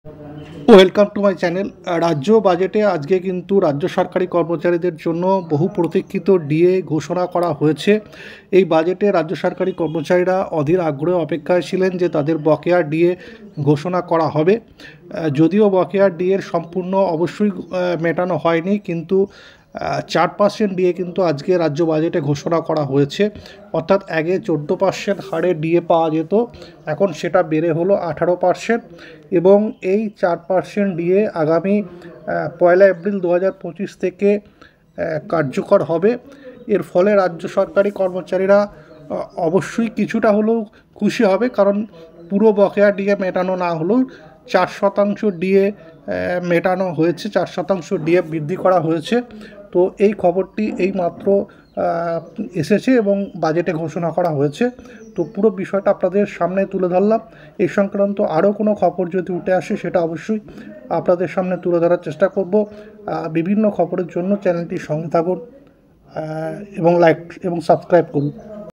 Welcome to my channel. রাজ্য বাজেটে আজকে কিন্তু রাজ্য সরকারি কর্মচারীদের জন্য বহু প্রতীক্ষিত ডিএ ঘোষণা করা হয়েছে। এই বাজেটে রাজ্য সরকারি কর্মচারীরা অধীর আগ্রহে অপেক্ষায় ছিলেন যে তাদের বকেয়া ডিএ ঘোষণা করা হবে। যদিও বকেয়া ডিএর সম্পূর্ণ অবশ্যই মেটানো হয়নি, কিন্তু 4% ডিএ কিন্তু আজকে রাজ্য বাজেটে ঘোষণা করা হয়েছে। অর্থাৎ আগে 14% হারে ডিএ পাওয়া যেত, এখন সেটা বেড়ে হলো 18%। এবং এই 4% ডিএ আগামী 1 এপ্রিল 2025 থেকে কার্যকর হবে। এর ফলে রাজ্য সরকারি কর্মচারীরা অবশ্যই কিছুটা হলেও খুশি হবে, কারণ পুরো বকেয়া ডিএ মেটানো না হলেও 4% ডিএ মেটানো হয়েছে, 4% ডিএ বৃদ্ধি করা হয়েছে। তো এই খবরটি এইমাত্র এসেছে এবং বাজেটে ঘোষণা করা হয়েছে। তো পুরো বিষয়টা আপনাদের সামনে তুলে ধরলাম। এই সংক্রান্ত আরও কোনো খবর যদি উঠে আসে সেটা অবশ্যই আপনাদের সামনে তুলে ধরার চেষ্টা করব। বিভিন্ন খবরের জন্য চ্যানেলটির সঙ্গে থাকুন এবং লাইক এবং সাবস্ক্রাইব করুন।